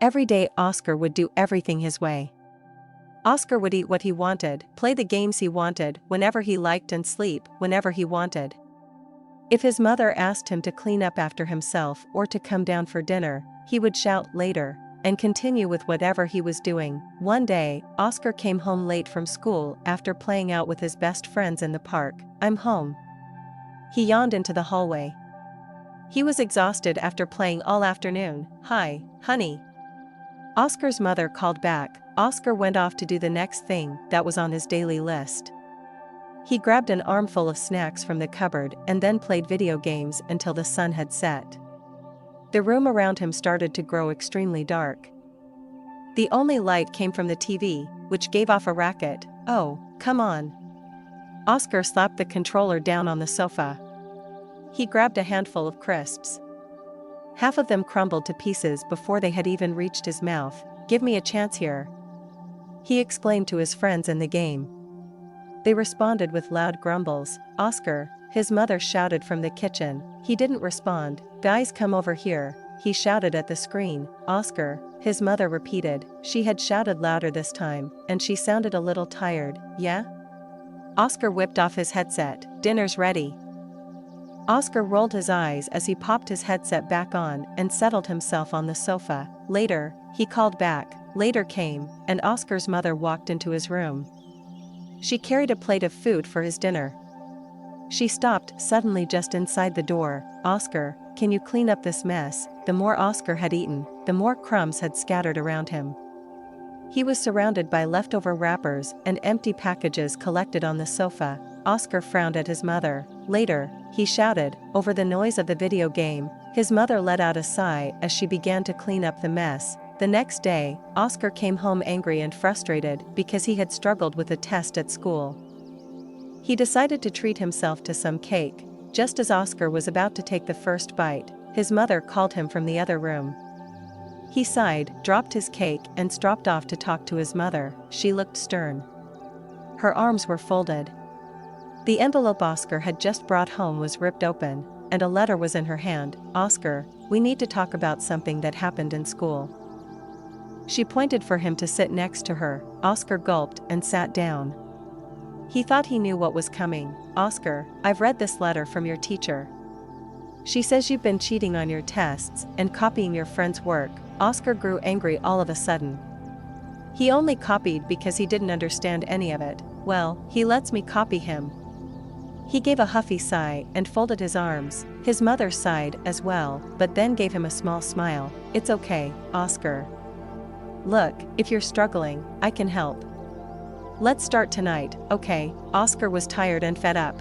Every day Oscar would do everything his way. Oscar would eat what he wanted, play the games he wanted, whenever he liked, and sleep whenever he wanted. If his mother asked him to clean up after himself or to come down for dinner, he would shout later and continue with whatever he was doing. One day, Oscar came home late from school after playing out with his best friends in the park. "I'm home." He yawned into the hallway. He was exhausted after playing all afternoon. "Hi, honey." Oscar's mother called back. Oscar went off to do the next thing that was on his daily list. He grabbed an armful of snacks from the cupboard and then played video games until the sun had set. The room around him started to grow extremely dark. The only light came from the TV, which gave off a racket. "Oh, come on." Oscar slapped the controller down on the sofa. He grabbed a handful of crisps. Half of them crumbled to pieces before they had even reached his mouth. "Give me a chance here," he exclaimed to his friends in the game. They responded with loud grumbles. "Oscar," his mother shouted from the kitchen. He didn't respond. "Guys, come over here," he shouted at the screen. "Oscar," his mother repeated. She had shouted louder this time, and she sounded a little tired. "Yeah?" Oscar whipped off his headset. "Dinner's ready." Oscar rolled his eyes as he popped his headset back on and settled himself on the sofa. "Later," he called back. Later came, and Oscar's mother walked into his room. She carried a plate of food for his dinner. She stopped suddenly just inside the door. "Oscar, can you clean up this mess?" The more Oscar had eaten, the more crumbs had scattered around him. He was surrounded by leftover wrappers and empty packages collected on the sofa. Oscar frowned at his mother. "Later," he shouted, over the noise of the video game. His mother let out a sigh as she began to clean up the mess. The next day, Oscar came home angry and frustrated because he had struggled with a test at school. He decided to treat himself to some cake. Just as Oscar was about to take the first bite, his mother called him from the other room. He sighed, dropped his cake, and stropped off to talk to his mother. She looked stern. Her arms were folded. The envelope Oscar had just brought home was ripped open, and a letter was in her hand. "Oscar, we need to talk about something that happened in school." She pointed for him to sit next to her. Oscar gulped and sat down. He thought he knew what was coming. "Oscar, I've read this letter from your teacher. She says you've been cheating on your tests and copying your friend's work." Oscar grew angry all of a sudden. He only copied because he didn't understand any of it. "Well, he lets me copy him." He gave a huffy sigh and folded his arms. His mother sighed as well, but then gave him a small smile. "It's okay, Oscar. Look, if you're struggling, I can help. Let's start tonight, okay?" Oscar was tired and fed up.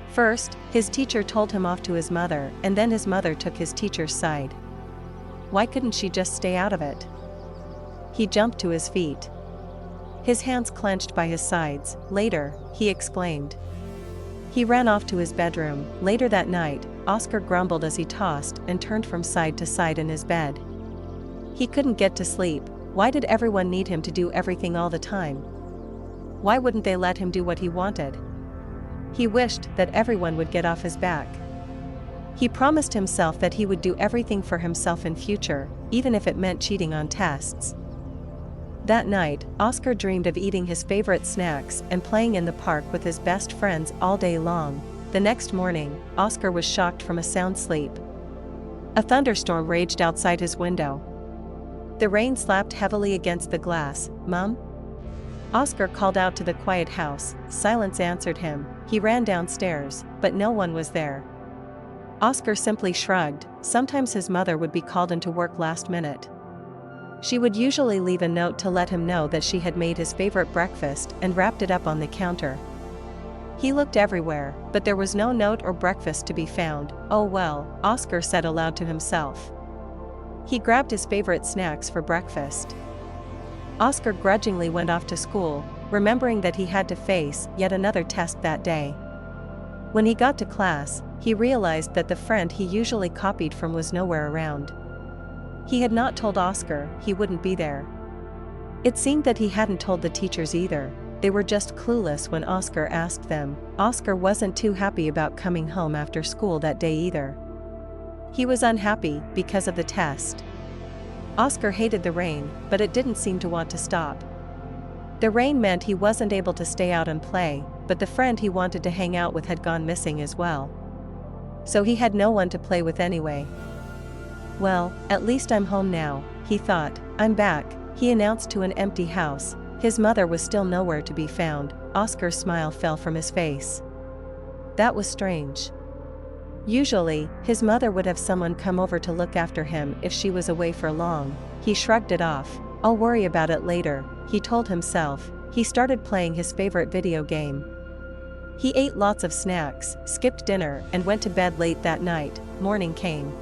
First, his teacher told him off to his mother, and then his mother took his teacher's side. Why couldn't she just stay out of it? He jumped to his feet. His hands clenched by his sides. "Later," he exclaimed. He ran off to his bedroom. Later that night, Oscar grumbled as he tossed and turned from side to side in his bed. He couldn't get to sleep. Why did everyone need him to do everything all the time? Why wouldn't they let him do what he wanted? He wished that everyone would get off his back. He promised himself that he would do everything for himself in future, even if it meant cheating on tests. That night, Oscar dreamed of eating his favorite snacks and playing in the park with his best friends all day long. The next morning, Oscar was shocked from a sound sleep. A thunderstorm raged outside his window. The rain slapped heavily against the glass. "Mom?" Oscar called out to the quiet house. Silence answered him. He ran downstairs, but no one was there. Oscar simply shrugged. Sometimes his mother would be called into work last minute. She would usually leave a note to let him know that she had made his favorite breakfast and wrapped it up on the counter. He looked everywhere, but there was no note or breakfast to be found. "Oh well," Oscar said aloud to himself. He grabbed his favorite snacks for breakfast. Oscar grudgingly went off to school, remembering that he had to face yet another test that day. When he got to class, he realized that the friend he usually copied from was nowhere around. He had not told Oscar he wouldn't be there. It seemed that he hadn't told the teachers either. They were just clueless when Oscar asked them. Oscar wasn't too happy about coming home after school that day either. He was unhappy because of the test. Oscar hated the rain, but it didn't seem to want to stop. The rain meant he wasn't able to stay out and play, but the friend he wanted to hang out with had gone missing as well. So he had no one to play with anyway. Well, at least I'm home now, he thought. I'm back, he announced to an empty house. His mother was still nowhere to be found. Oscar's smile fell from his face. That was strange. Usually, his mother would have someone come over to look after him if she was away for long. He shrugged it off. I'll worry about it later, he told himself. He started playing his favorite video game. He ate lots of snacks, skipped dinner, and went to bed late that night. Morning came.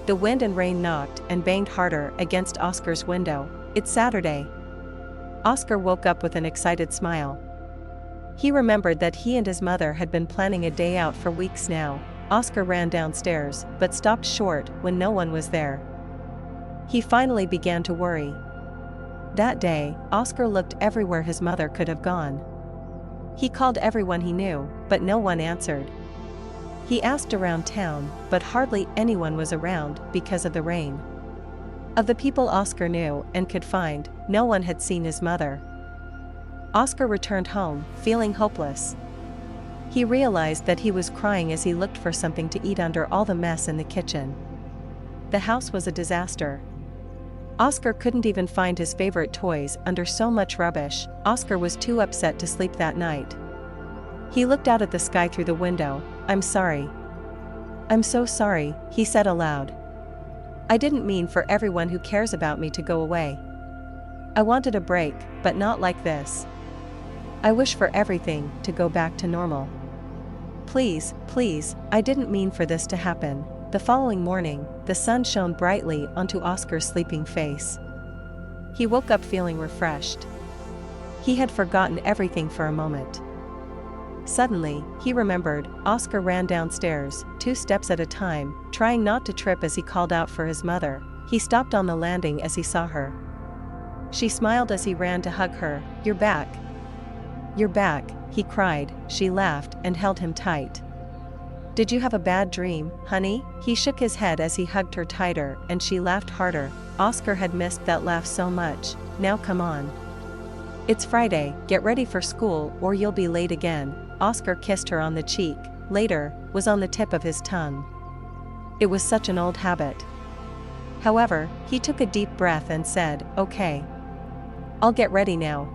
The wind and rain knocked and banged harder against Oscar's window. It's Saturday. Oscar woke up with an excited smile. He remembered that he and his mother had been planning a day out for weeks now. Oscar ran downstairs, but stopped short when no one was there. He finally began to worry. That day, Oscar looked everywhere his mother could have gone. He called everyone he knew, but no one answered. He asked around town, but hardly anyone was around because of the rain. Of the people Oscar knew and could find, no one had seen his mother. Oscar returned home, feeling hopeless. He realized that he was crying as he looked for something to eat under all the mess in the kitchen. The house was a disaster. Oscar couldn't even find his favorite toys under so much rubbish. Oscar was too upset to sleep that night. He looked out at the sky through the window. I'm sorry. I'm so sorry, he said aloud. I didn't mean for everyone who cares about me to go away. I wanted a break, but not like this. I wish for everything to go back to normal. Please, please, I didn't mean for this to happen. The following morning, the sun shone brightly onto Oscar's sleeping face. He woke up feeling refreshed. He had forgotten everything for a moment. Suddenly, he remembered. Oscar ran downstairs, 2 steps at a time, trying not to trip as he called out for his mother. He stopped on the landing as he saw her. She smiled as he ran to hug her. You're back. You're back, he cried. She laughed and held him tight. Did you have a bad dream, honey? He shook his head as he hugged her tighter, and she laughed harder. Oscar had missed that laugh so much. Now come on. It's Friday, get ready for school or you'll be late again. Oscar kissed her on the cheek. Later, was on the tip of his tongue. It was such an old habit. However, he took a deep breath and said, okay. I'll get ready now.